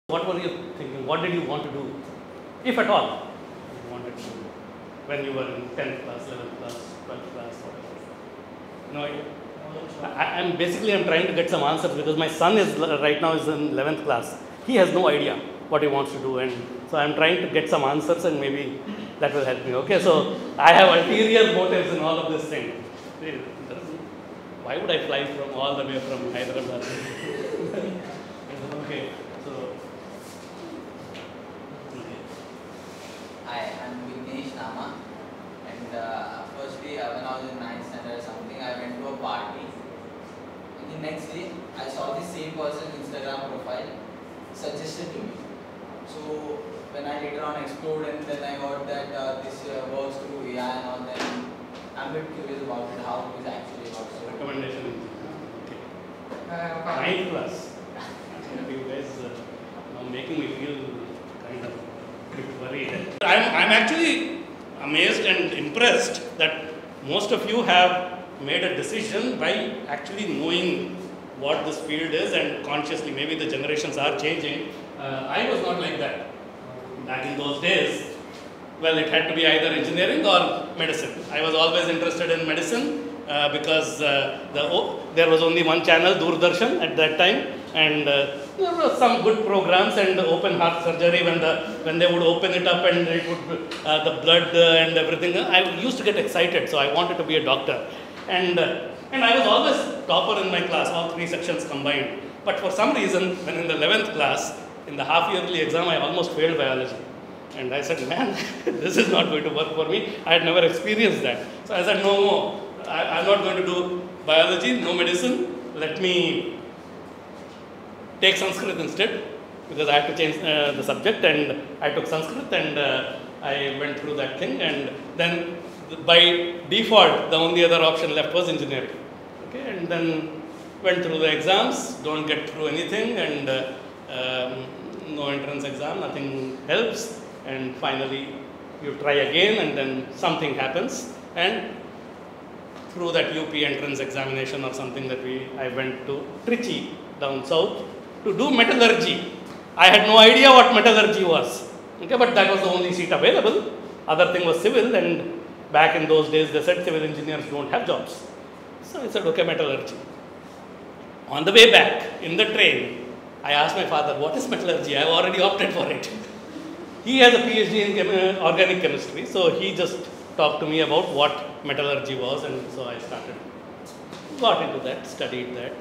What were you thinking? What did you want to do, if at all, you wanted to do when you were in 10th class, 11th class, 12th class, whatever? No idea. I'm trying to get some answers because my son is right now is in 11th class. He has no idea what he wants to do, and so I'm trying to get some answers, and maybe that will help me. Okay, so I have ulterior motives in all of this thing. Why would I fly from all the way from Hyderabad? Okay. Hi, I'm Vignesh Nama, and firstly, when I was in 9th standard or something, I went to a party. And the next day, I saw the same person's Instagram profile suggested to me. So when I later on explored, and then I got that this works through AI and all, then I'm a bit curious about it, how it is actually works. So Recommendation. Okay. 9th class. You guys are making me feel kind of worried. I'm actually amazed and impressed that most of you have made a decision by actually knowing what this field is and consciously. Maybe the generations are changing. I was not like that back in those days. Well, it had to be either engineering or medicine. I was always interested in medicine because there was only one channel, Doordarshan, at that time, and there were some good programs and open heart surgery when they would open it up and it would the blood and everything. I used to get excited, so I wanted to be a doctor, and I was always topper in my class, all 3 sections combined. But for some reason, when in the 11th class, in the half-yearly exam, I almost failed biology. And I said, man, this is not going to work for me. I had never experienced that. So I said, no, I'm not going to do biology, no medicine. Let me take Sanskrit instead, because I had to change the subject, and I took Sanskrit, and I went through that thing, and then by default, the only other option left was engineering. Okay, and then went through the exams, don't get through anything, and no entrance exam, nothing helps, and finally you try again, and then something happens, and through that UP entrance examination or something that I went to Trichy down south to do metallurgy. I had no idea what metallurgy was, okay, but that was the only seat available. Other thing was civil, and back in those days they said civil engineers don't have jobs. So I said, okay, metallurgy. On the way back in the train, I asked my father, what is metallurgy? I have already opted for it. He has a PhD in organic chemistry, so he just talked to me about what metallurgy was, and so I got into that, studied that,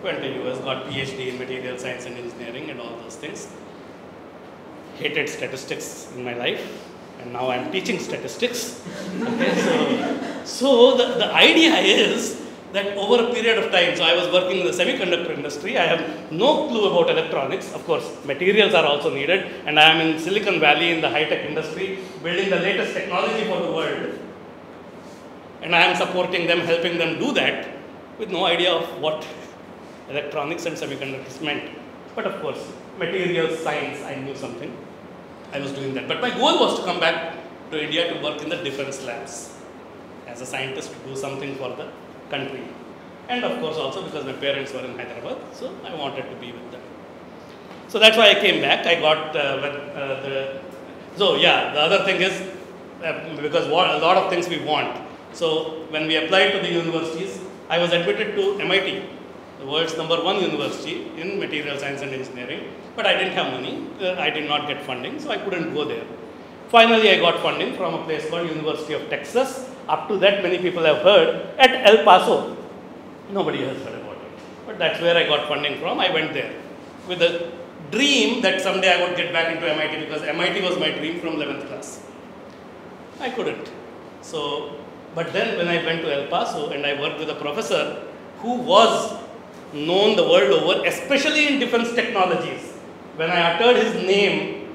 went to US, got PhD in material science and engineering and all those things. Hated statistics in my life, and now I'm teaching statistics. Okay, so the idea is that over a period of time, so I was working in the semiconductor industry, I have no clue about electronics. Of course, materials are also needed, and I am in Silicon Valley in the high-tech industry, building the latest technology for the world, and I am supporting them, helping them do that, with no idea of what electronics and semiconductors meant. But of course, materials science, I knew something. I was doing that. But my goal was to come back to India to work in the defense labs as a scientist, to do something for the country. And of course also because my parents were in Hyderabad, so I wanted to be with them. So that's why I came back. I got the other thing is because a lot of things we want. So when we applied to the universities, I was admitted to MIT, the world's #1 university in material science and engineering, but I didn't have money. I did not get funding, so I couldn't go there. Finally, I got funding from a place called University of Texas. Up to that, many people have heard, at El Paso. Nobody has heard about it, but that's where I got funding from. I went there with a dream that someday I would get back into MIT, because MIT was my dream from 11th class. I couldn't. So, but then when I went to El Paso and I worked with a professor who was known the world over, especially in defense technologies, when I uttered his name,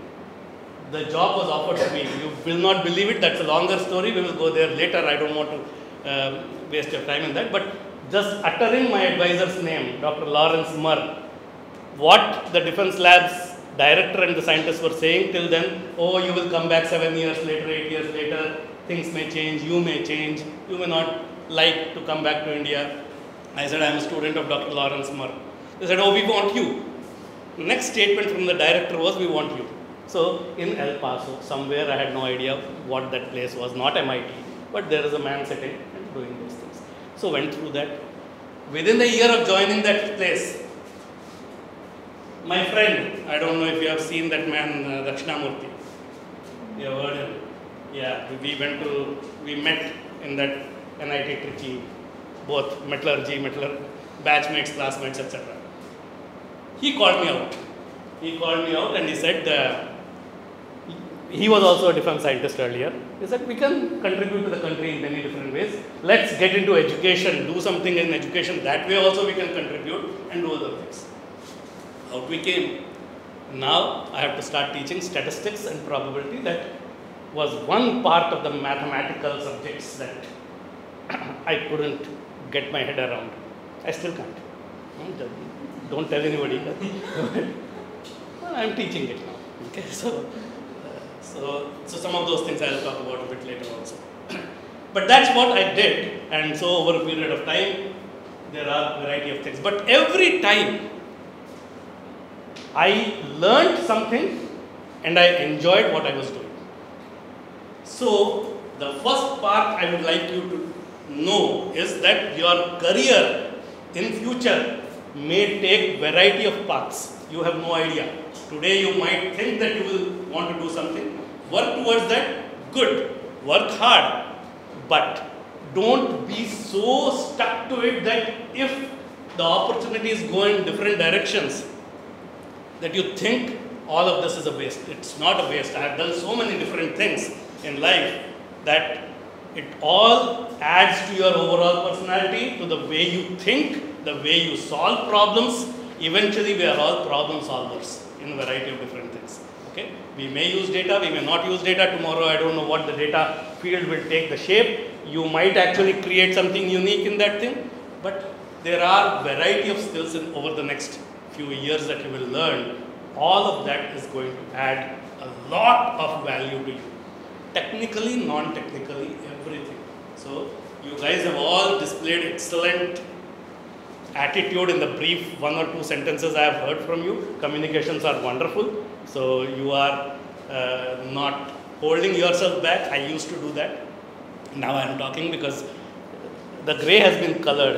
the job was offered to me. You will not believe it. That's a longer story. We will go there later. I don't want to waste your time in that. But just uttering my advisor's name, Dr. Lawrence Murr, what the defense labs director and the scientists were saying till then, oh, you will come back 7 years later, 8 years later, things may change, you may not like to come back to India. I said, I am a student of Dr. Lawrence Murr. They said, oh, we want you. Next statement from the director was, we want you. So in El Paso, somewhere, I had no idea what that place was, not MIT, but there is a man sitting and doing those things. So went through that. Within a year of joining that place, my friend, I don't know if you have seen that man, Dakshinamurthy. You have heard him? Yeah, we met in that NIT Trichy, both metallurgy, batchmates, classmates, etc. He called me out. And he said, he was also a defense scientist earlier. He said, we can contribute to the country in many different ways. Let's get into education, do something in education. That way also we can contribute and do other things. Out we came. Now I have to start teaching statistics and probability. That was one part of the mathematical subjects that I couldn't get my head around. I still can't. Don't tell anybody. Well, I'm teaching it now. Okay, so some of those things I'll talk about a bit later also. But that's what I did, and so over a period of time, there are a variety of things. But every time I learned something and I enjoyed what I was doing. So the first part I would like you to know is that your career in future may take variety of paths. You have no idea. Today you might think that you will want to do something. Work towards that, good. Work hard. But don't be so stuck to it that if the opportunities go in different directions, that you think all of this is a waste. It's not a waste. I have done so many different things in life that it all adds to your overall personality, to the way you think, the way you solve problems. Eventually, we are all problem solvers in a variety of different things. Okay? We may use data, we may not use data. Tomorrow, I don't know what the data field will take the shape. You might actually create something unique in that thing. But there are variety of skills over the next few years that you will learn. All of that is going to add a lot of value to you. Technically, non-technically, everything. So, you guys have all displayed excellent attitude in the brief 1 or 2 sentences I have heard from you. Communications are wonderful. So, you are not holding yourself back. I used to do that. Now I am talking because the grey has been colored.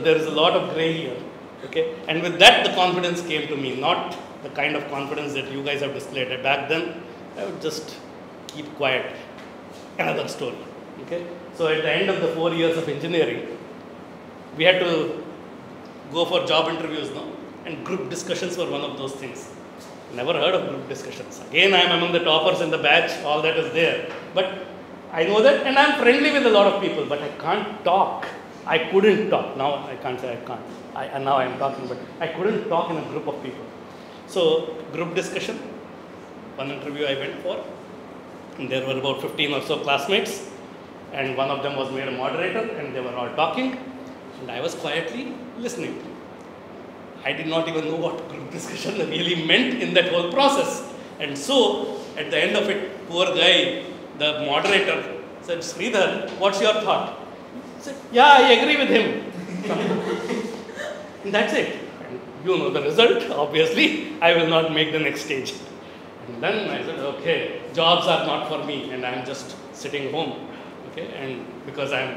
There is a lot of grey here. Okay? And with that, the confidence came to me. Not the kind of confidence that you guys have displayed. Back then, I would just keep quiet. Another story. Okay? So at the end of the 4 years of engineering, we had to go for job interviews, no? And group discussions were one of those things. Never heard of group discussions. Again, I am among the toppers in the batch, all that is there. But I know that, and I am friendly with a lot of people, but I can't talk. I couldn't talk. Now I can't say I can't. Now I am talking, but I couldn't talk in a group of people. So, group discussion, one interview I went for, and there were about 15 or so classmates, and one of them was made a moderator, and they were all talking, and I was quietly listening. I did not even know what group discussion really meant in that whole process. And so, at the end of it, poor guy, the moderator, said, Sridhar, what's your thought? I said, yeah, I agree with him. And that's it. And you know the result, obviously. I will not make the next stage. And then I said, okay, jobs are not for me, and I'm just sitting home. Okay, and because I'm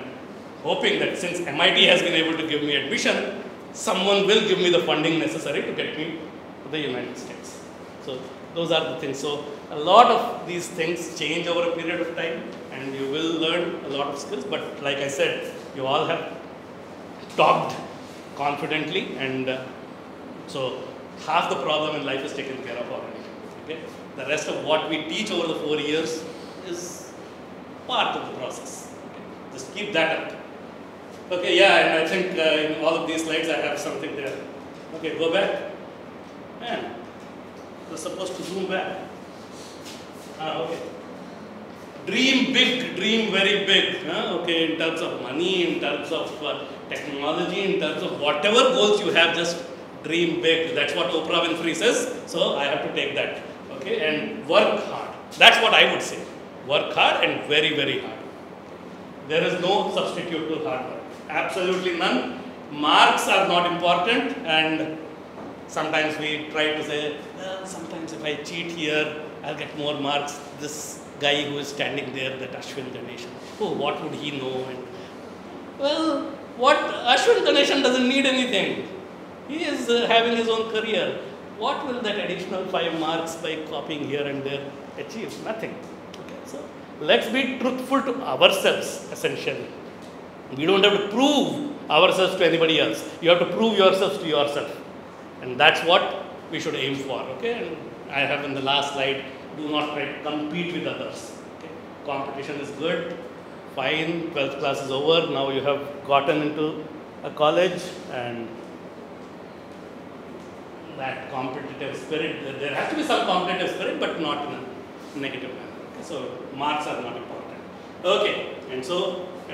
hoping that since MIT has been able to give me admission, someone will give me the funding necessary to get me to the United States. So those are the things. So a lot of these things change over a period of time, and you will learn a lot of skills. But like I said, you all have talked confidently, and so half the problem in life is taken care of already. Okay? The rest of what we teach over the 4 years is part of the process. Okay? Just keep that up. Okay, yeah, and I think in all of these slides I have something there. Okay, go back. Man, you're supposed to zoom back. Okay. Dream big, dream very big. Okay, in terms of money, in terms of technology, in terms of whatever goals you have, just dream big. That's what Oprah Winfrey says. So I have to take that. Okay, and work hard. That's what I would say. Work hard and very, very hard. There is no substitute to hard work. Absolutely none. Marks are not important, and Sometimes we try to say, well, sometimes if I cheat here, I'll get more marks. This guy who is standing there, that Ashwin Ganeshan, oh, what would he know? And, well, what Ashwin Ganeshan doesn't need anything. He is having his own career. What will that additional 5 marks by copying here and there achieve? Nothing. Okay, so let's be truthful to ourselves, essentially. We don't have to prove ourselves to anybody else. You have to prove yourselves to yourself. And that's what we should aim for. Okay, and I have in the last slide, do not try to compete with others. Okay? Competition is good, fine, 12th class is over, now you have gotten into a college, and that competitive spirit, there has to be some competitive spirit, but not in a negative manner. Okay? So marks are not important. Okay, and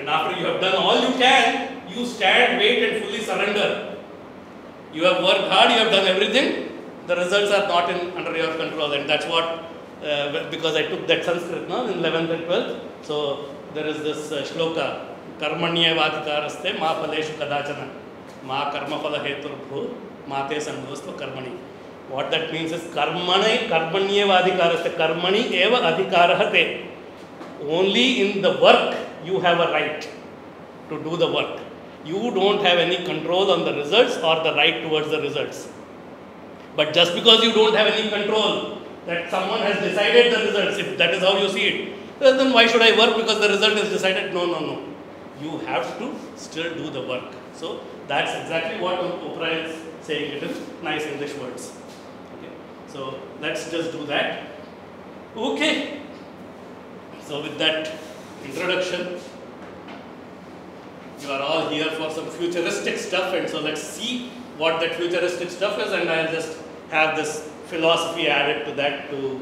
after you have done all you can, you stand, wait and fully surrender. You have worked hard, you have done everything, the results are not under your control, and that's what, because I took that Sanskrit now in 11th and 12th, so there is this shloka, karmanyevadhikaraste ma phaleshu kadachana ma karma phala heturbhu ma te sanghostu karmani. What that means is karmanyevadhikaraste, karmani eva adhikarahate. Only in the work you have a right to do the work. You don't have any control on the results or the right towards the results. But just because you don't have any control, that someone has decided the results, if that is how you see it, then why should I work because the result is decided? No. You have to still do the work. So that's exactly what Oprah is saying. It is nice English words. Okay. So let's just do that. Okay. So with that introduction, you are all here for some futuristic stuff, and so let's see what that futuristic stuff is, and I'll just have this philosophy added to that to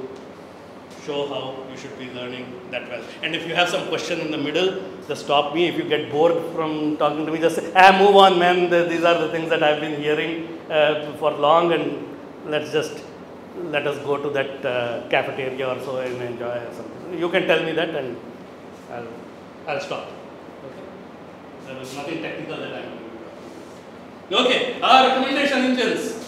show how you should be learning that well. And if you have some question in the middle, just stop me. If you get bored from talking to me, just say, move on, man. These are the things that I've been hearing for long, and let us go to that cafeteria or so and enjoy or something. You can tell me that, and I'll stop. Okay? There was nothing technical that I'm going to be talking. Okay, our recommendation engines.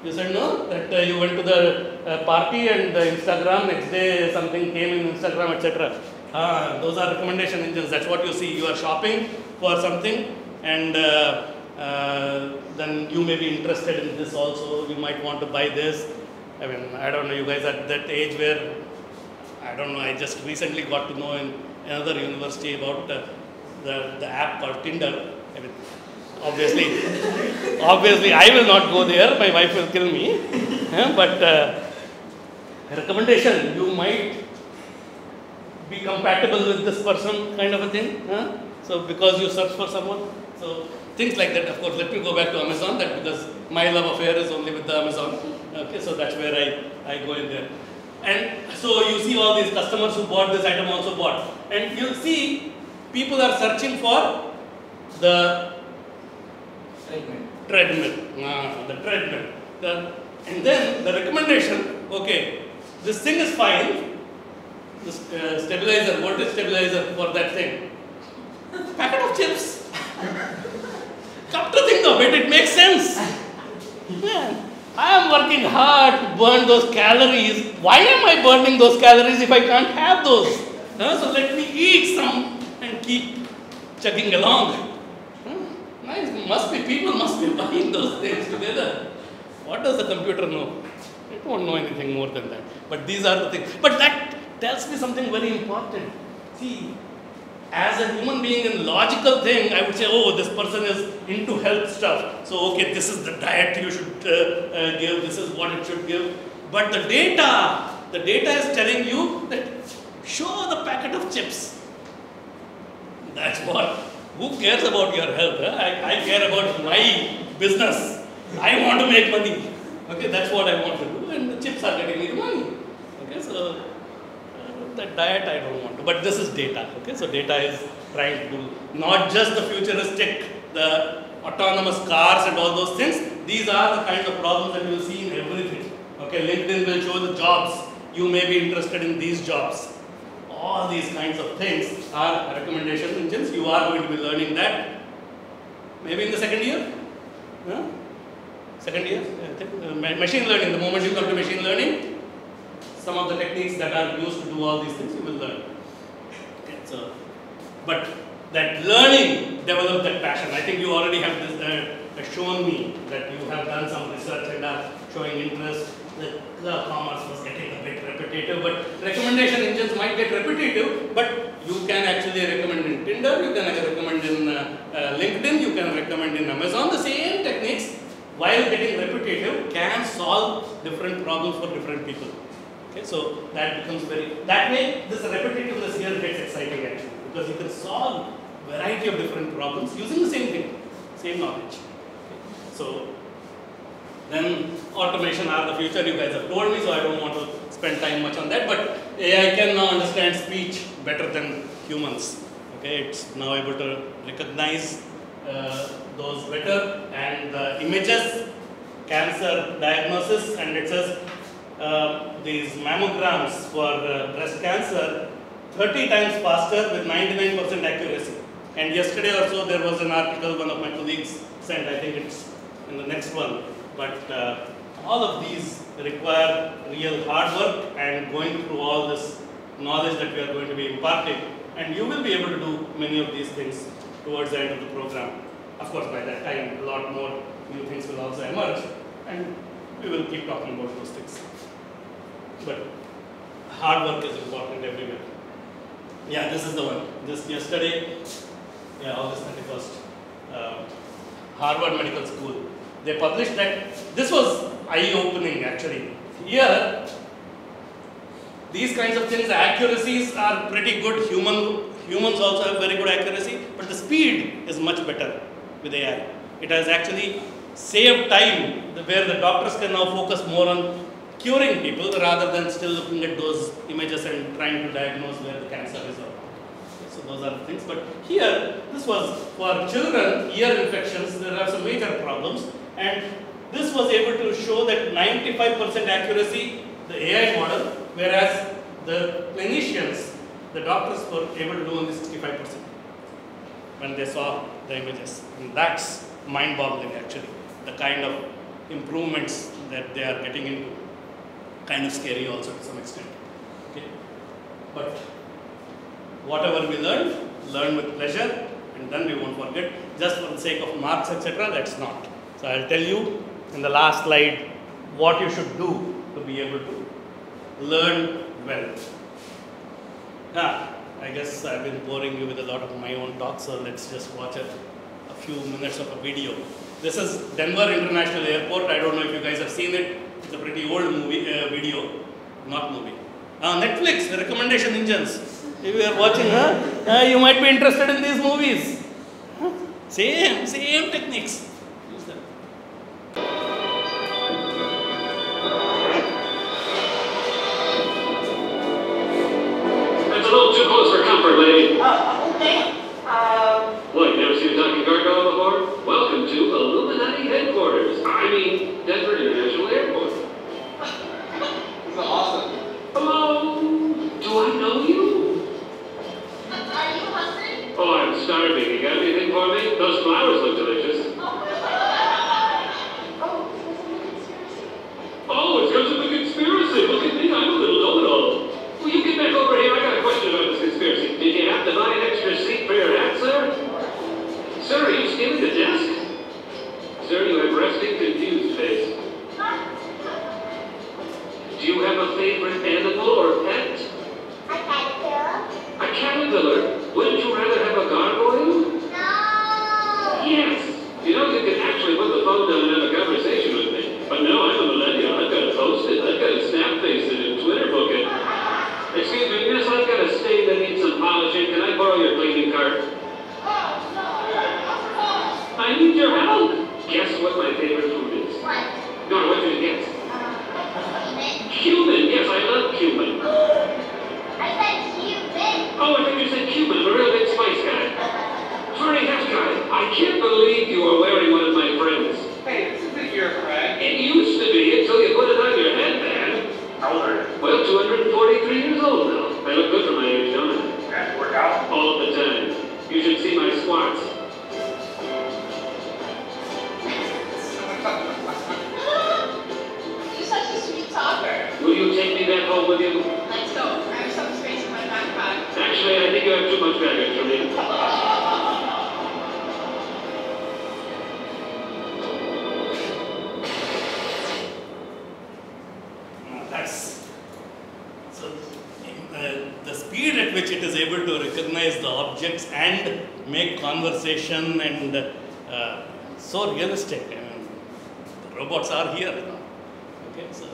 You said no, that you went to the party and the Instagram, next day something came in Instagram, etc. Those are recommendation engines. That's what you see. You are shopping for something, and then you may be interested in this also. You might want to buy this. I mean, I don't know, you guys are at that age where, I don't know, I just recently got to know in another university about the app called Tinder. I mean, obviously I will not go there, my wife will kill me. But recommendation, you might be compatible with this person, kind of a thing. So because you search for someone, so things like that. Of course, let me go back to Amazon, that because my love affair is only with the Amazon. Okay, so that's where I go in there. And so you see all these customers who bought this item also bought. And you see people are searching for the treadmill. The treadmill. And then the recommendation, okay, this thing is fine. This stabilizer, voltage stabilizer for that thing. Packet of chips. Come to think of it, it makes sense. Man, I am working hard to burn those calories. Why am I burning those calories if I can't have those? So let me eat some and keep chugging along. Nice, people must be buying those things together. What does the computer know? It won't know anything more than that. But these are the things. But that tells me something very important. See, as a human being in logical thing, I would say, oh, this person is into health stuff. So, okay, this is the diet you should give, this is what it should give. But the data is telling you that show the packet of chips. That's what. Who cares about your health? I care about my business. I want to make money. Okay, that's what I want to do, and the chips are getting me the money. Okay, so that diet I don't want to. But this is data. Okay, so data is trying to do not just the futuristic, the autonomous cars and all those things. These are the kind of problems that you will see in everything. Okay, LinkedIn will show the jobs. You may be interested in these jobs. All these kinds of things are recommendation engines. You are going to be learning that maybe in the second year. second year, I think. Machine learning, the moment you come to machine learning, some of the techniques that are used to do all these things, you will learn. Okay, so, but that learning develop that passion. I think you already have this, shown me that you have done some research and are showing interest. The commerce was getting a bit repetitive, but recommendation engines might get repetitive, but you can actually recommend in Tinder, you can recommend in LinkedIn, you can recommend in Amazon. The same techniques, while getting repetitive, can solve different problems for different people. Okay, so that becomes that way this repetitiveness here gets exciting actually, because you can solve variety of different problems using the same thing, same knowledge. Okay. So then automation are the future, you guys have told me, so I don't want to spend time much on that, but AI can now understand speech better than humans. Okay, it's now able to recognize those better, and images, cancer diagnosis, and it says these mammograms for breast cancer 30 times faster with 99% accuracy. And yesterday or so there was an article one of my colleagues sent, I think it's in the next one, but all of these require real hard work and going through all this knowledge that we are going to be imparting, and you will be able to do many of these things towards the end of the program. Of course, by that time a lot more new things will also emerge, and we will keep talking about those things. But hard work is important everywhere. Yeah, this is the one. Just yesterday, yeah, August 31st, Harvard Medical School. They published that. This was eye-opening actually. Here, these kinds of things, the accuracies are pretty good. Humans also have very good accuracy, but the speed is much better with AI. It has actually saved time where the doctors can now focus more on curing people rather than still looking at those images and trying to diagnose where the cancer is. So those are the things. But here, this was for children, ear infections, there are some major problems, and this was able to show that 95% accuracy, the AI model, whereas the clinicians, the doctors were able to do only 65% when they saw the images. And that's mind-boggling actually, the kind of improvements that they are getting into. Kind of scary also to some extent. Okay? But whatever we learn with pleasure, and then we won't forget. Just for the sake of marks, etc., let's not. So I'll tell you in the last slide what you should do to be able to learn well. I guess I've been boring you with a lot of my own talk, so let's just watch a few minutes of a video. This is Denver International Airport. I don't know if you guys have seen it. It's a pretty old movie, video, not movie. Netflix, the recommendation engines. If you are watching, you might be interested in these movies. Same techniques. Use them. That's a little too close for comfort, lady. Okay. What, you never seen a talking gargoyle before? Welcome to Illuminati headquarters. I mean, Denver International Airport. This is awesome. Hello? Do I know you? Are you hungry? Oh, I'm starving. You got anything for me? Those flowers look delicious. Oh, it's because of the conspiracy. Look at me. I'm a little know-it-all. Will you get back over here? I got a question about this conspiracy. Did you have to buy an extra seat for your hat, sir? Sir, are you skimming the desk? Sir, you have resting, confused face. Do you have a favorite animal or pet? A caterpillar? A caterpillar? Wouldn't you rather have a gargoyle? No! Yes! You know, you can actually put the phone down and have a conversation with me. But no, I'm a millennial. I've got to post it. I've got to snap face it and Twitter book it. Excuse me, miss, I've got a stain that needs some polishing. Can I borrow your cleaning cart? I need your help! Guess what my favorite food is? What? No, what did you guess? Human? Cumin! Yes, I love cumin. I said human. Oh, I think you said Cuban. I'm a real big spice guy. Sorry, yes, guy. I can't believe you are wearing one of my friends. Hey, this is you take me back home with you? Let's go. I have some space in my backpack. Actually, I think you have too much baggage for me. That's so the speed at which it is able to recognize the objects and make conversation and so realistic. I mean, the robots are here now. Okay, so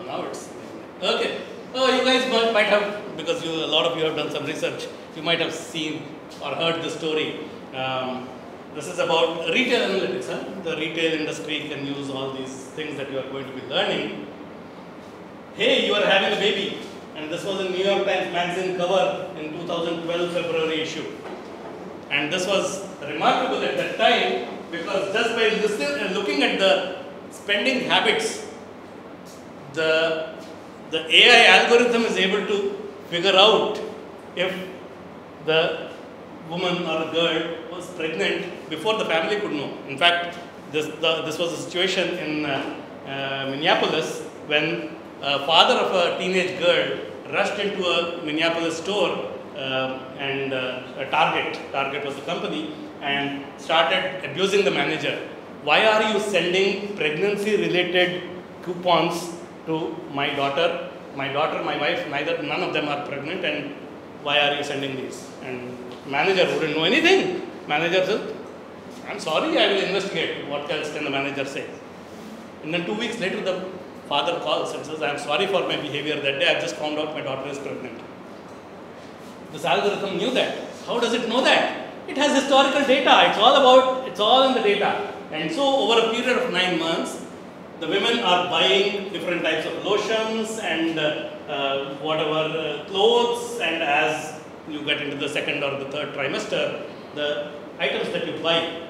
now it's okay. Oh, you guys might have, because a lot of you have done some research, you might have seen or heard the story. This is about retail analytics. The retail industry can use all these things that you are going to be learning. Hey, you are having a baby. And this was a New York Times magazine cover in 2012 February issue. And this was remarkable at that time because just by looking at the spending habits, the AI algorithm is able to figure out if the woman or a girl was pregnant before the family could know. In fact, this was a situation in Minneapolis when a father of a teenage girl rushed into a Minneapolis store and a Target was the company, and started abusing the manager. Why are you sending pregnancy related coupons to my daughter, my wife, none of them are pregnant, and why are you sending these? And manager wouldn't know anything. Manager said, I'm sorry, I will investigate. What else can the manager say? And then 2 weeks later, the father calls and says, I'm sorry for my behavior that day. I've just found out my daughter is pregnant. This algorithm knew that. How does it know that? It has historical data. It's all in the data. And so over a period of 9 months, the women are buying different types of lotions and clothes, and as you get into the second or the third trimester, the items that you buy,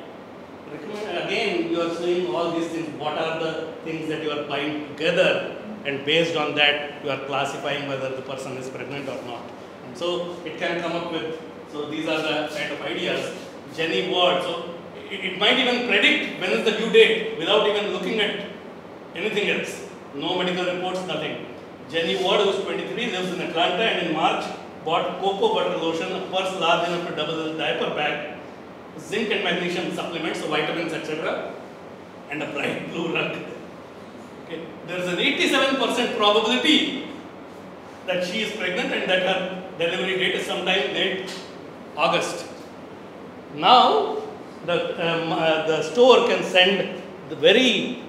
again you are seeing all these things, what are the things that you are buying together, and based on that you are classifying whether the person is pregnant or not. And so it can come up with, so these are the kind of ideas. Jenny Ward, so it might even predict when is the due date without even looking at anything else. No medical reports, nothing. Jenny Ward, who is 23, lives in Atlanta, and in March bought cocoa butter lotion, a purse large enough to double the diaper bag, zinc and magnesium supplements, so vitamins, etc., and a bright blue rug. Okay. There is an 87% probability that she is pregnant and that her delivery date is sometime late August. Now, the store can send the very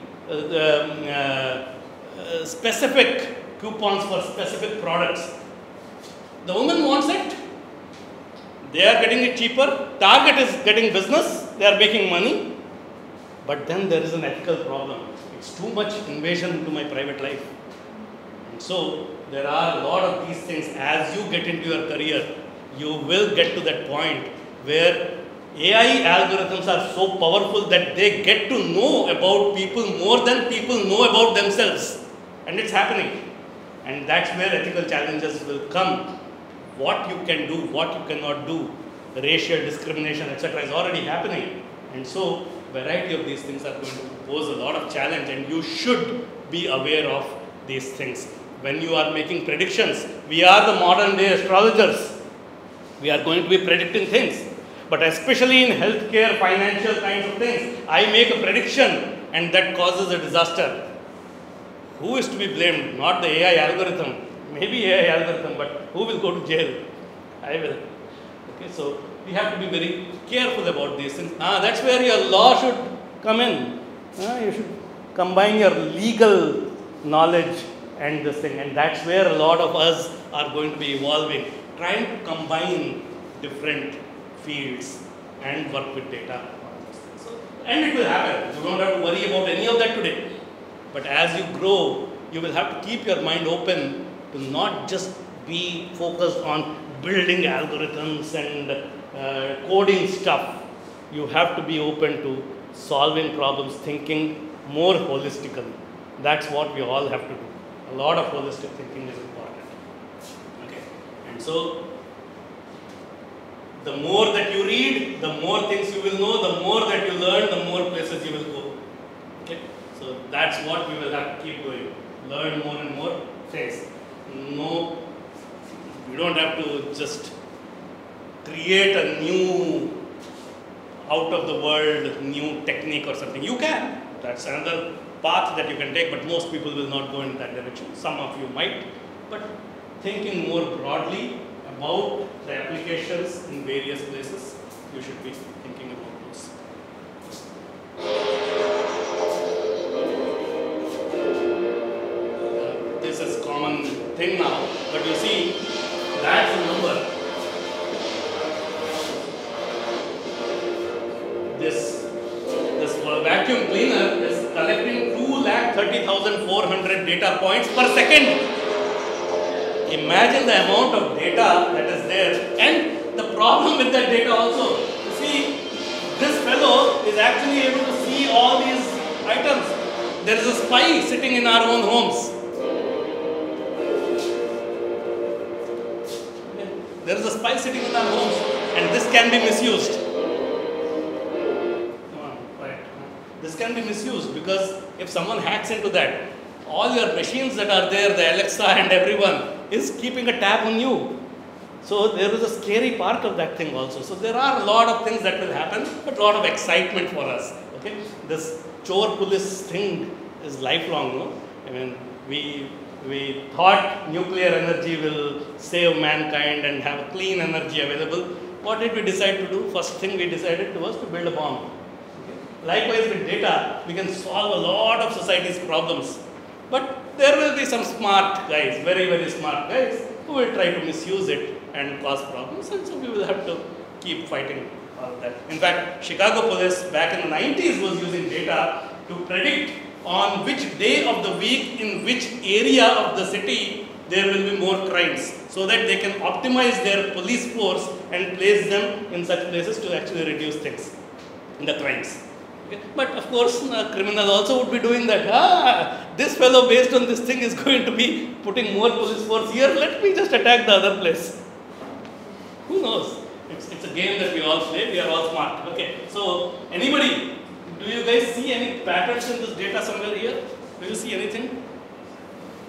specific coupons for specific products. The woman wants it. They are getting it cheaper. Target is getting business. They are making money. But then there is an ethical problem. It's too much invasion into my private life. And so there are a lot of these things. As you get into your career, you will get to that point where AI algorithms are so powerful that they get to know about people more than people know about themselves. And it's happening. And that's where ethical challenges will come. What you can do, what you cannot do, racial discrimination, etc. is already happening. And so, variety of these things are going to pose a lot of challenge, and you should be aware of these things. When you are making predictions, we are the modern day astrologers. We are going to be predicting things. But especially in healthcare, financial kinds of things, I make a prediction and that causes a disaster. Who is to be blamed? Not the AI algorithm. Maybe AI algorithm, but who will go to jail? I will. Okay, so we have to be very careful about these things. That's where your law should come in. You should combine your legal knowledge and this thing, and that's where a lot of us are going to be evolving, trying to combine different fields and work with data. So, and it will happen. You don't have to worry about any of that today. But as you grow, you will have to keep your mind open to not just be focused on building algorithms and coding stuff. You have to be open to solving problems, thinking more holistically. That's what we all have to do. A lot of holistic thinking is important. Okay, and so the more that you read, the more things you will know, the more that you learn, the more places you will go. Okay, so that's what we will have to keep doing. learn more and more things. No, you don't have to just create a new, out of the world, new technique or something. You can. That's another path that you can take, but most people will not go in that direction. Some of you might, but thinking more broadly about the applications in various places, you should be thinking about those. This is common thing now, but you see, that's a number. This vacuum cleaner is collecting 2,30,400 data points per second. Imagine the amount of data that is there, and the problem with that data also. You see, this fellow is actually able to see all these items. There is a spy sitting in our own homes. There is a spy sitting in our homes, and this can be misused. This can be misused because if someone hacks into that, all your machines that are there, the Alexa and everyone, is keeping a tab on you. So there is a scary part of that thing also. So there are a lot of things that will happen, but a lot of excitement for us. Okay, this chore police thing is lifelong, no? I mean, we thought nuclear energy will save mankind and have a clean energy available. What did we decide to do? First thing we decided was to build a bomb. Okay? Likewise with data, we can solve a lot of society's problems. But there will be some smart guys, very, very smart guys, who will try to misuse it and cause problems, and so we will have to keep fighting all that. In fact, Chicago police back in the 90s was using data to predict on which day of the week in which area of the city there will be more crimes, so that they can optimize their police force and place them in such places to actually reduce things, the crimes. Okay. But of course, criminals also would be doing that. This fellow based on this thing is going to be putting more police force here, let me just attack the other place. Who knows? It's a game that we all play, we are all smart. Okay, so anybody, do you guys see any patterns in this data somewhere here? Do you see anything?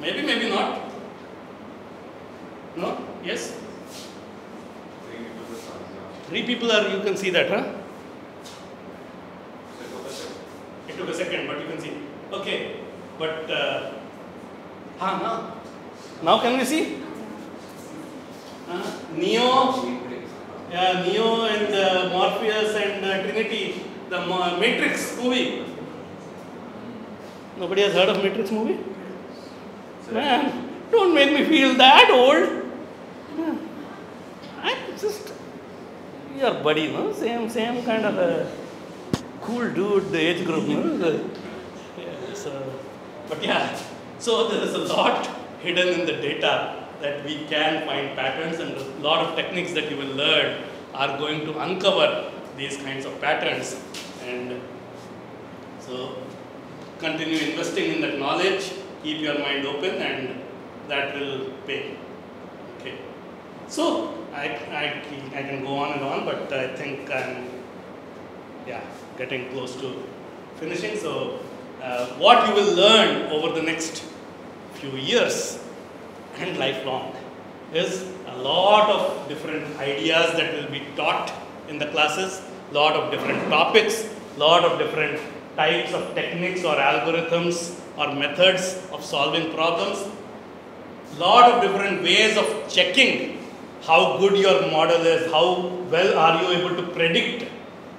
Maybe, maybe not. No? Yes? 3 people are, you can see that, huh? It took a second, but you can see. Okay, but, now can we see? Neo and Morpheus and Trinity, the Matrix movie. Nobody has heard of Matrix movie? Man, don't make me feel that old. I'm just your buddy, no? Same kind of a cool dude, the age group, no? So there is a lot hidden in the data that we can find patterns, and a lot of techniques that you will learn are going to uncover these kinds of patterns. And so continue investing in that knowledge, keep your mind open, and that will pay. Okay. So I can go on and on, but I think I'm getting close to finishing. So what you will learn over the next few years and lifelong is a lot of different ideas that will be taught in the classes, lot of different topics, lot of different types of techniques or algorithms or methods of solving problems, lot of different ways of checking how good your model is, how well are you able to predict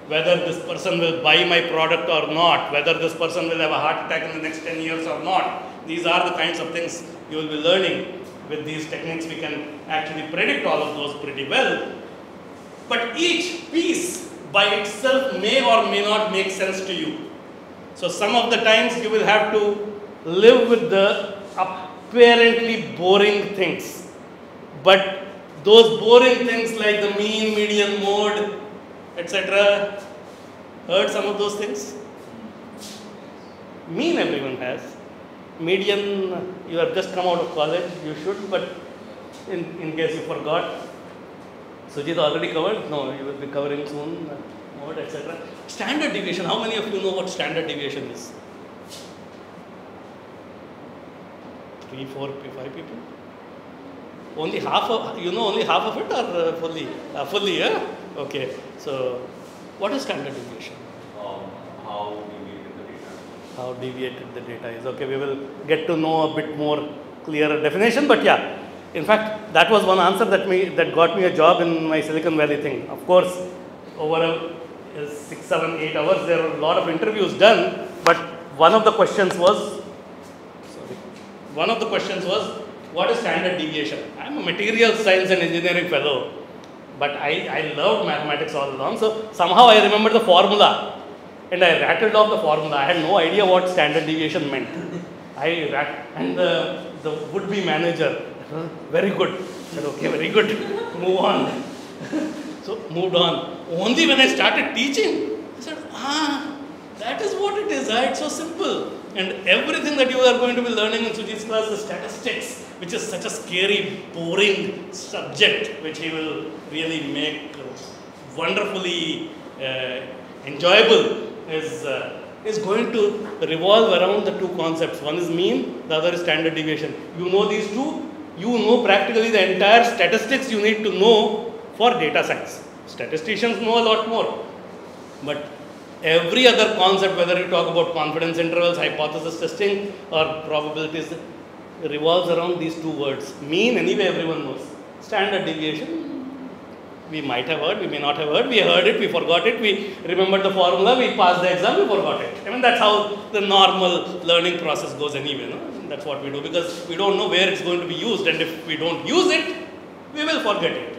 whether this person will buy my product or not, whether this person will have a heart attack in the next 10 years or not. These are the kinds of things you will be learning. With these techniques, we can actually predict all of those pretty well. But each piece by itself may or may not make sense to you. So some of the times you will have to live with the apparently boring things. But those boring things like the mean, median, mode, etc. Heard some of those things? Mean everyone has. Median, you have just come out of college, you should, but in case you forgot, Sujit already covered? No, you will be covering soon, mode, etc. Standard deviation, how many of you know what standard deviation is? 3, 4, 5 people. Only half of, only half of it or fully? Fully, yeah? Okay. So, what is standard deviation? How deviated the data. How deviated the data is. Okay, we will get to know a bit more clearer definition, but yeah. In fact, that was one answer that got me a job in my Silicon Valley thing. Of course, over 6, 7, 8 hours, there were a lot of interviews done, but one of the questions was, what is standard deviation? I'm a material science and engineering fellow, but I loved mathematics all along. So somehow I remembered the formula and I rattled off the formula. I had no idea what standard deviation meant. And the would-be manager, very good. I said, okay, very good. Move on. So moved on. Only when I started teaching, I said, that is what it is. It's so simple. And everything that you are going to be learning in Sujit's class is statistics, which is such a scary, boring subject, which he will really make wonderfully enjoyable, is going to revolve around the two concepts. One is mean, the other is standard deviation. You know these two, you know practically the entire statistics you need to know for data science. Statisticians know a lot more. But every other concept, whether you talk about confidence intervals, hypothesis testing, or probabilities, revolves around these two words. Mean, anyway, everyone knows. Standard deviation, we might have heard, we may not have heard. We heard it, we forgot it, we remembered the formula, we passed the exam, we forgot it. I mean, that's how the normal learning process goes anyway. No? That's what we do, because we don't know where it's going to be used, and if we don't use it, we will forget it.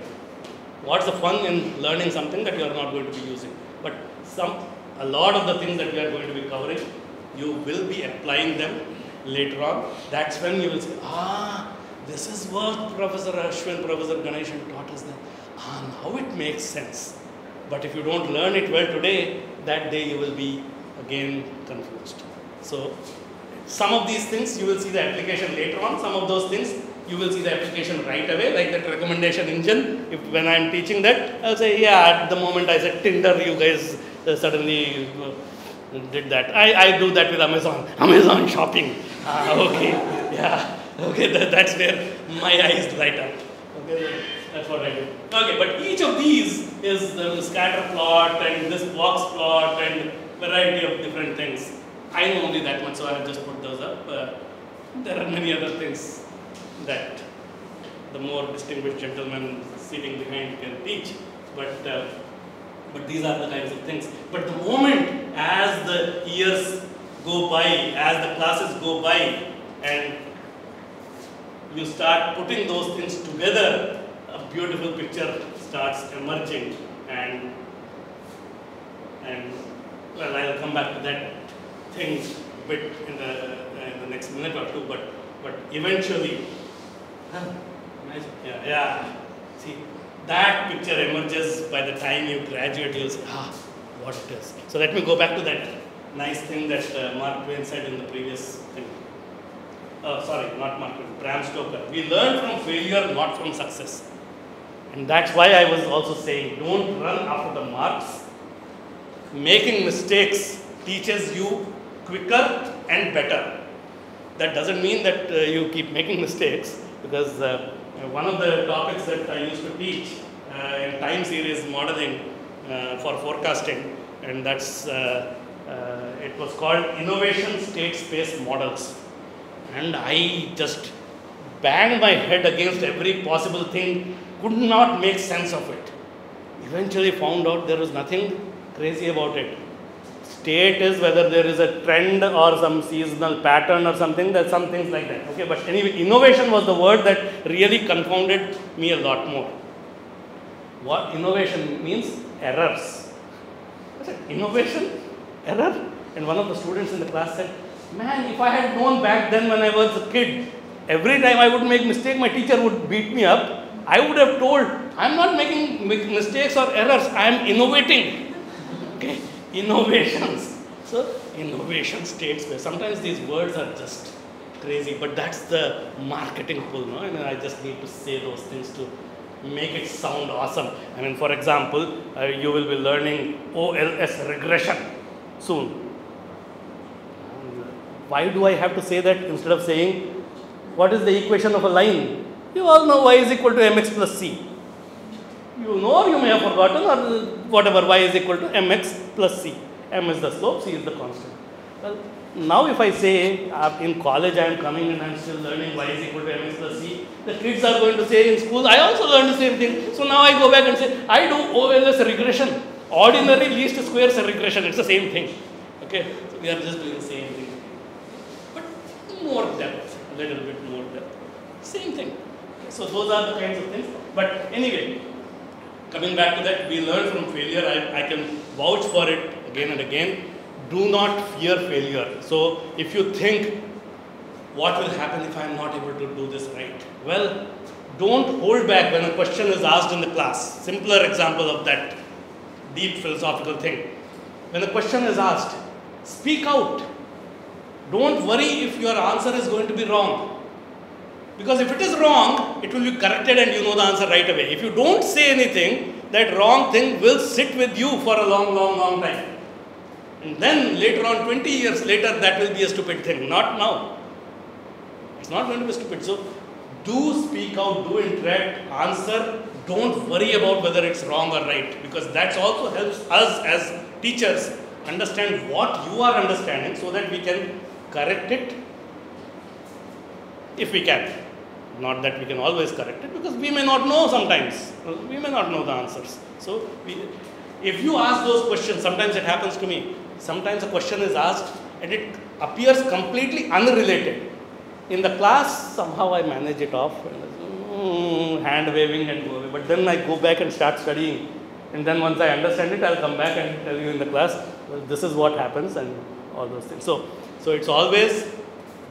What's the fun in learning something that you are not going to be using? But a lot of the things that we are going to be covering, you will be applying them later on. That's when you will say, this is what Professor Ashwin, Professor Ganeshan taught us then. Now it makes sense. But if you don't learn it well today, that day you will be again confused. So some of these things you will see the application later on. Some of those things you will see the application right away, like that recommendation engine. When I am teaching that, I'll say, at the moment I said Tinder, you guys suddenly did that. I do that with Amazon shopping. Okay, that's where my eyes light up. Okay, that's what I do. Okay, but each of these is the scatter plot and this box plot and variety of different things. I know only that much, so I have just put those up. There are many other things that the more distinguished gentleman sitting behind can teach, but these are the kinds of things. But the moment as the years go by, as the classes go by, and you start putting those things together, a beautiful picture starts emerging, and well, I'll come back to that thing a bit in the next minute or two, but eventually, see, that picture emerges by the time you graduate. You'll say, what it is. So let me go back to that nice thing that Mark Twain said in the previous thing. Sorry, not Mark Twain, Bram Stoker. We learn from failure, not from success. And that's why I was also saying, don't run after the marks. Making mistakes teaches you quicker and better. That doesn't mean that you keep making mistakes, because one of the topics that I used to teach in time series modeling for forecasting, and that's it was called innovation state space models. And I just banged my head against every possible thing, could not make sense of it. Eventually found out there was nothing crazy about it. State is whether there is a trend or some seasonal pattern or something, there's some things like that. Okay, but anyway, innovation was the word that really confounded me a lot more. What innovation means? Errors. I said, innovation? Error? And one of the students in the class said, man, if I had known back then when I was a kid, every time I would make mistake, my teacher would beat me up. I would have told, I'm not making mistakes or errors, I am innovating. Okay, innovations. So, innovation state space. Sometimes these words are just crazy, but that's the marketing pull, no? And I just need to say those things to make it sound awesome. I mean, for example, you will be learning OLS regression soon. Why do I have to say that instead of saying what is the equation of a line? You all know y is equal to mx plus c. You know, or you may have forgotten, or whatever, y is equal to mx plus c. M is the slope, c is the constant. Well, now if I say in college I am coming and I am still learning y is equal to mx plus c, the kids are going to say in school, I also learned the same thing. So now I go back and say, I do OLS regression, ordinary least squares regression, it's the same thing. Okay, so we are just doing the same thing. But more depth, a little bit more depth. Same thing. Okay, so those are the kinds of things. But anyway, coming back to that, we learn from failure. I can vouch for it again and again. Do not fear failure. So if you think, what will happen if I am not able to do this right? Well, don't hold back when a question is asked in the class. Simpler example of that deep philosophical thing. When a question is asked, speak out. Don't worry if your answer is going to be wrong. Because if it is wrong, it will be corrected and you know the answer right away. If you don't say anything, that wrong thing will sit with you for a long, long, long time. And then later on, 20 years later, that will be a stupid thing. Not now. It's not going to be stupid. So, do speak out, do interact, answer. Don't worry about whether it's wrong or right. Because that also helps us as teachers understand what you are understanding so that we can correct it if we can. Not that we can always correct it, because we may not know sometimes. We may not know the answers. So, if you ask those questions, sometimes it happens to me. Sometimes a question is asked and it appears completely unrelated. In the class, somehow I manage it off, hand waving and go away. But then I go back and start studying. And then once I understand it, I'll come back and tell you in the class, well, this is what happens and all those things. So it's always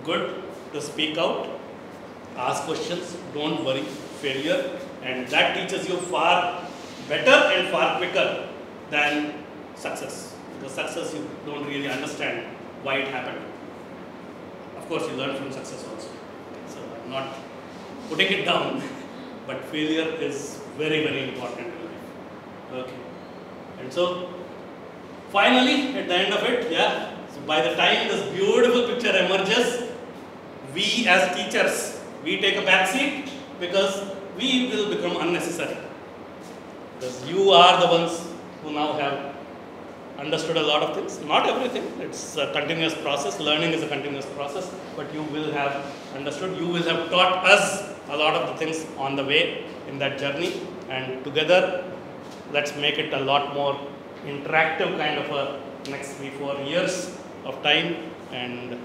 good to speak out, ask questions, don't worry, failure. And that teaches you far better and far quicker than success. Because success, you don't really understand why it happened. Of course, you learn from success also. So I'm not putting it down, but failure is very, very important in life. Okay. And so, finally, at the end of it, so by the time this beautiful picture emerges, we as teachers, we take a back seat because we will become unnecessary. Because you are the ones who now have understood a lot of things, not everything, it's a continuous process, learning is a continuous process, but you will have understood, you will have taught us a lot of the things on the way in that journey, and together, let's make it a lot more interactive kind of a next 3-4 years of time, and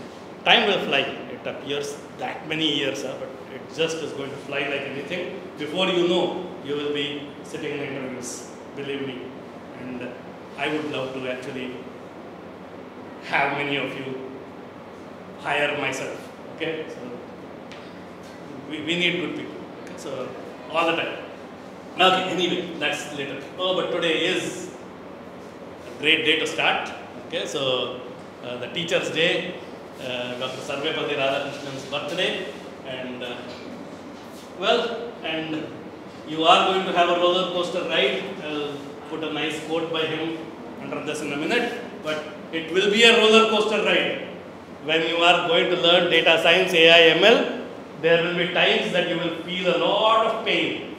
time will fly. It appears that many years, but it just is going to fly like anything. Before you know, you will be sitting in interviews, believe me. And I would love to actually have many of you hire myself. Okay, so we need good people. Okay? So all the time. Okay, anyway, that's later. Oh, but today is a great day to start. Okay, so the Teachers' Day, Dr. Sarvepalli Radhakrishnan's birthday, and and you are going to have a roller coaster ride. I'll put a nice quote by him under this in a minute, but it will be a roller coaster ride. When you are going to learn data science, AI, ML, there will be times that you will feel a lot of pain.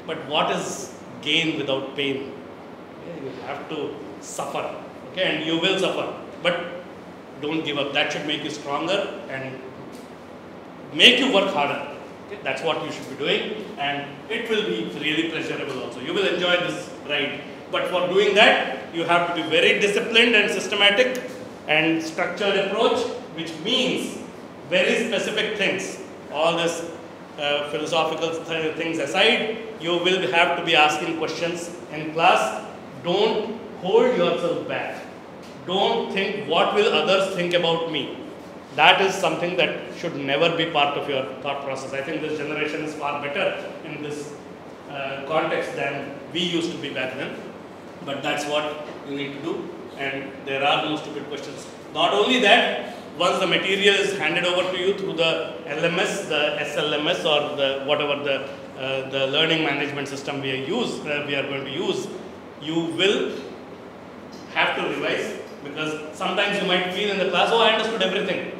But what is gain without pain? Okay, you have to suffer, okay, and you will suffer. But don't give up. That should make you stronger and make you work harder. Okay, that's what you should be doing, and it will be really pleasurable also. You will enjoy this ride. But for doing that, you have to be very disciplined and systematic and structured approach, which means very specific things. All this philosophical things aside, you will have to be asking questions in class. Don't hold yourself back. Don't think, what will others think about me? That is something that should never be part of your thought process. I think this generation is far better in this context than we used to be back then. But that's what you need to do, and there are no stupid questions. Not only that, once the material is handed over to you through the LMS, the SLMS, or the whatever the learning management system we are going to use, you will have to revise, because sometimes you might feel in the class, oh, I understood everything.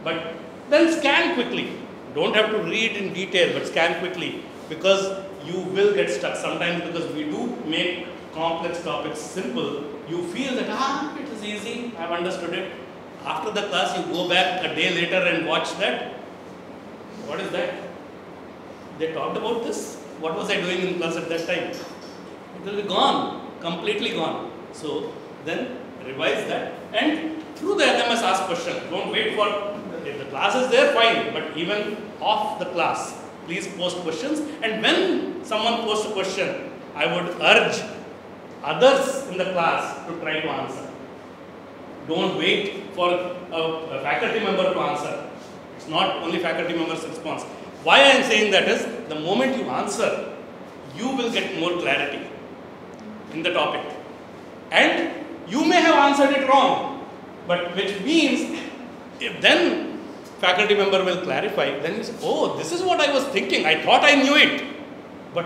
But then scan quickly. Don't have to read in detail, but scan quickly, because you will get stuck. Sometimes because we do make complex topics simple, you feel that, it is easy, I have understood it. After the class, you go back a day later and watch that. What is that? They talked about this? What was I doing in class at that time? It will be gone, completely gone. So then revise that, and through the LMS ask questions. Don't wait for, if the class is there, fine, but even off the class, please post questions. And when someone posts a question, I would urge others in the class to try to answer. Don't wait for a faculty member to answer. It's not only faculty member's response. Why I am saying that is, the moment you answer, you will get more clarity in the topic. And you may have answered it wrong, but which means, if then faculty member will clarify, then you say, oh, this is what I was thinking, I thought I knew it, but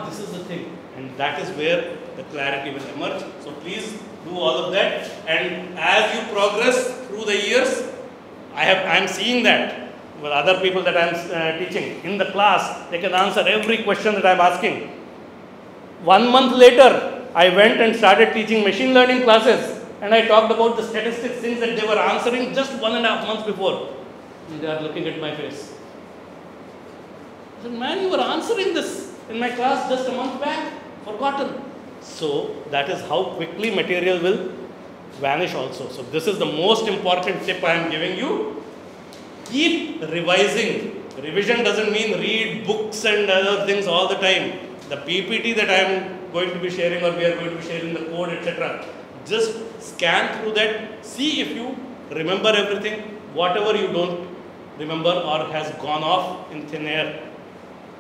this is the thing, and that is where the clarity will emerge. So please do all of that, and as you progress through the years, I am seeing that with other people that I am teaching in the class, they can answer every question that I am asking. 1 month later, I went and started teaching machine learning classes, and I talked about the statistics, things that they were answering just 1.5 months before. And they are looking at my face. I said, man, you were answering this in my class just a month back, forgotten. So that is how quickly material will vanish also. So this is the most important tip I am giving you. Keep revising. Revision doesn't mean read books and other things all the time. The PPT that I am going to be sharing, or we are going to be sharing the code, etc. Just scan through that, see if you remember everything. Whatever you don't remember or has gone off in thin air,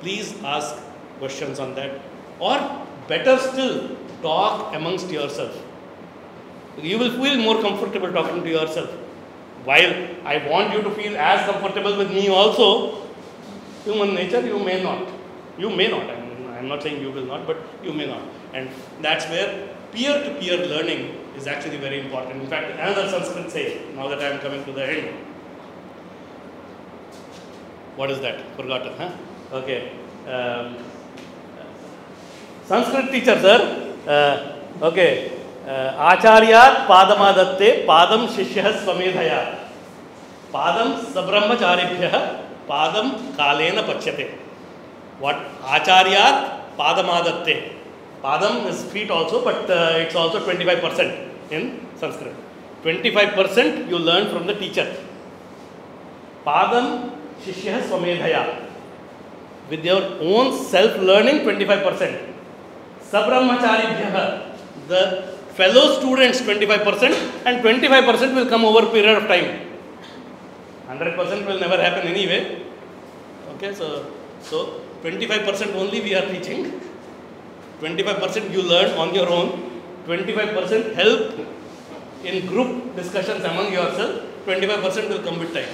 please ask questions on that. Or better still, talk amongst yourself. You will feel more comfortable talking to yourself. While I want you to feel as comfortable with me also, human nature, you may not. You may not. I'm not saying you will not, but you may not. And that's where peer-to-peer learning is actually very important. In fact, another Sanskrit say, now that I am coming to the end. What is that? Forgotten, huh? Okay. Sanskrit teacher, sir. Okay. Acharyat padamadatte padam shishyah swamedhaya padam sabrahmacharibhyah padam kalena pachyate. What? Acharyat padamadatte. Padam is feet also, but it's also 25% in Sanskrit. 25% you learn from the teacher. Padam shishyah swamedhaya. With your own self-learning, 25%. Sabrahmacharibhyah. The fellow students, 25%, and 25% will come over a period of time. 100% will never happen anyway. Okay, so 25% only we are teaching. 25% you learn on your own. 25% help in group discussions among yourself. 25% will come with time.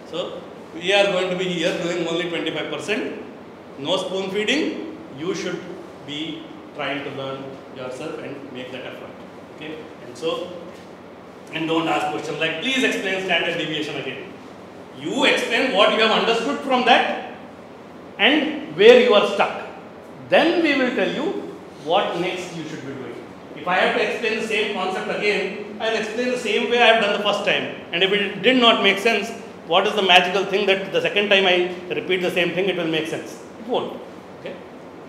So we are going to be here doing only 25%. No spoon feeding. You should be trying to learn yourself and make that effort. Okay, and don't ask questions like, please explain standard deviation again. You explain what you have understood from that and where you are stuck. Then we will tell you what next you should be doing. If I have to explain the same concept again, I will explain the same way I have done the first time. And if it did not make sense, what is the magical thing that the second time I repeat the same thing, it will make sense? It won't. Okay?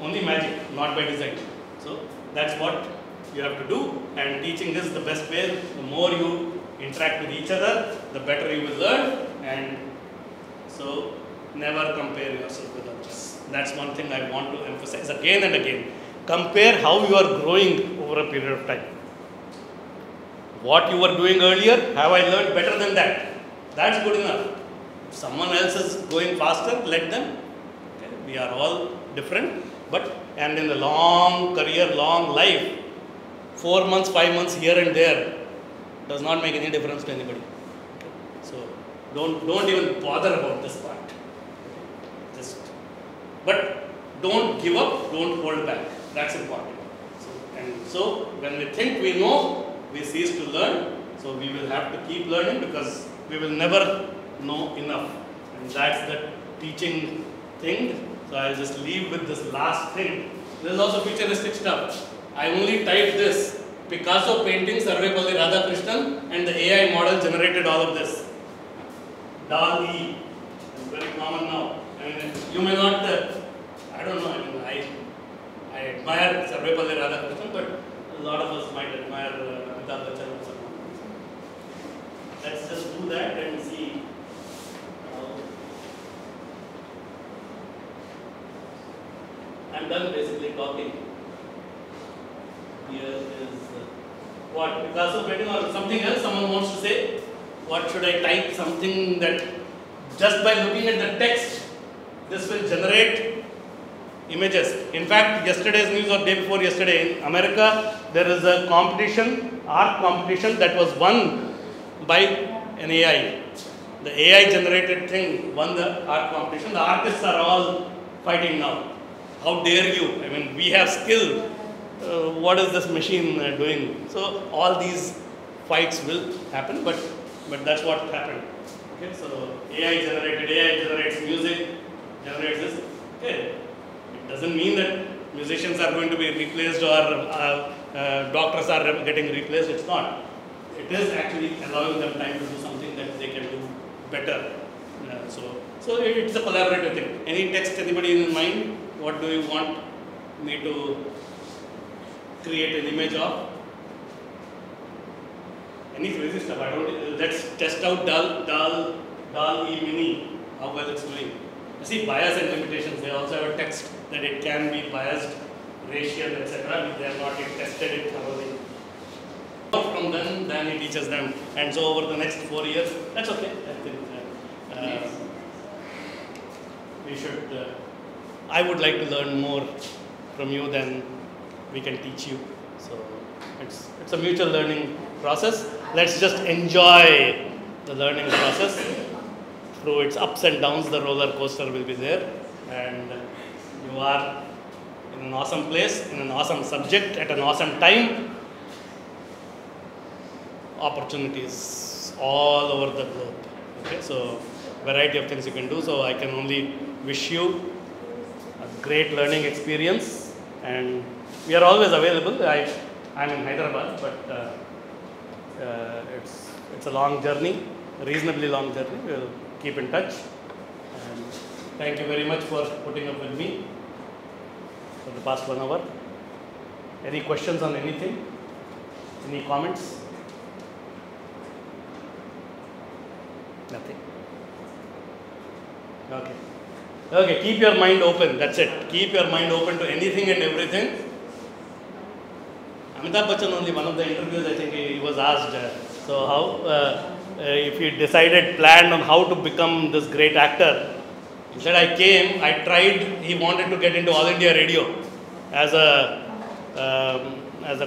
Only magic, not by design. So that's what you have to do, and teaching is the best way. The more you interact with each other, the better you will learn, and so never compare yourself with others. That's one thing I want to emphasize again and again. Compare how you are growing over a period of time. What you were doing earlier, have I learned better than that? That's good enough. If someone else is going faster, let them. Okay? We are all different, and in the long career, long life, 4 months, 5 months here and there does not make any difference to anybody. Okay? So don't even bother about this part. But don't give up, don't hold back. That's important. So when we think we know, we cease to learn. So we will have to keep learning, because we will never know enough. And that's the teaching thing. So I'll just leave with this last thing. There's also futuristic stuff. I only typed this Picasso painting, Sarvepalli Radhakrishnan, and the AI model generated all of this. DAL-E. It's very common now. I mean, you may not, I don't know, I mean, I admire Sarvepalli Radhakrishnan, but a lot of us might admire Amitabh Bachchan or someone. Let's just do that and see how. I'm done basically talking. Here is what, Picasso painting or something else someone wants to say? What should I type? Something that just by looking at the text, this will generate images. In fact, yesterday's news or day before yesterday, in America, there is a competition, art competition that was won by an AI. The AI generated thing won the art competition. The artists are all fighting now. How dare you? I mean, we have skill. What is this machine doing? So all these fights will happen, but that's what happened. Okay, so AI generates music, generates this. Okay, it doesn't mean that musicians are going to be replaced or doctors are getting replaced. It's not. It is actually allowing them time to do something that they can do better. So it's a collaborative thing. Any text, anybody in mind? What do you want me to create an image of? Any crazy stuff? I don't. Let's test out DAL-E Mini, how well it's doing. You see, bias and limitations. They also have a text that it can be biased, racial, etc. They have not yet tested it thoroughly. From then he teaches them, and so over the next 4 years, that's okay. I think we should. I would like to learn more from you than we can teach you. So it's a mutual learning process. Let's just enjoy the learning process. Through its ups and downs, the roller coaster will be there, and you are in an awesome place, in an awesome subject, at an awesome time. Opportunities all over the globe. Okay, so variety of things you can do. So I can only wish you a great learning experience, and we are always available. I'm in Hyderabad, but it's a long journey, a reasonably long journey. We'll keep in touch. And thank you very much for putting up with me for the past 1 hour. Any questions on anything? Any comments? Nothing. Okay, keep your mind open. That's it. Keep your mind open to anything and everything. Amitabh Bachchan, only one of the interviews, I think he was asked, so how, if he planned on how to become this great actor. He said, I tried, he wanted to get into All India Radio as a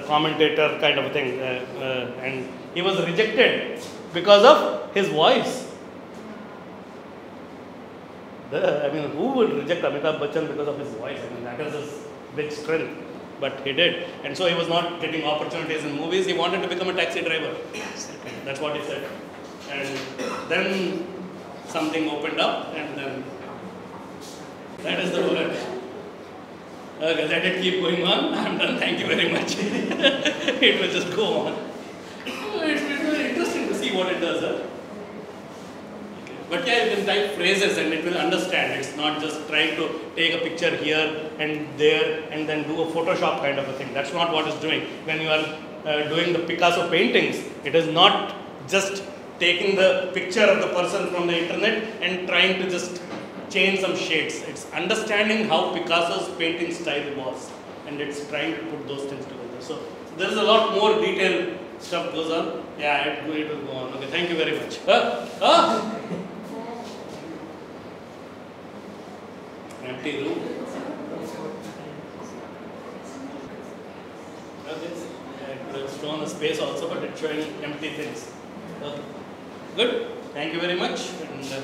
commentator kind of a thing, and he was rejected because of his voice. I mean, who would reject Amitabh Bachchan because of his voice? I mean, that is his big strength. But he did. And so he was not getting opportunities in movies. He wanted to become a taxi driver. That's what he said. And then something opened up, and then that is the word. Okay, let it keep going on. I'm done. Thank you very much. It will just go on. It's very interesting to see what it does. Huh? But yeah, you can type phrases and it will understand. It's not just trying to take a picture here and there and then do a Photoshop kind of a thing. That's not what it's doing. When you are doing the Picasso paintings, it is not just taking the picture of the person from the internet and trying to just change some shades. It's understanding how Picasso's painting style was, and it's trying to put those things together. So there is a lot more detailed stuff goes on. Yeah, it will go on. Okay, thank you very much. Empty room. Okay. I could have shown a space also, but it's showing empty things. Okay. Good. Thank you very much. And,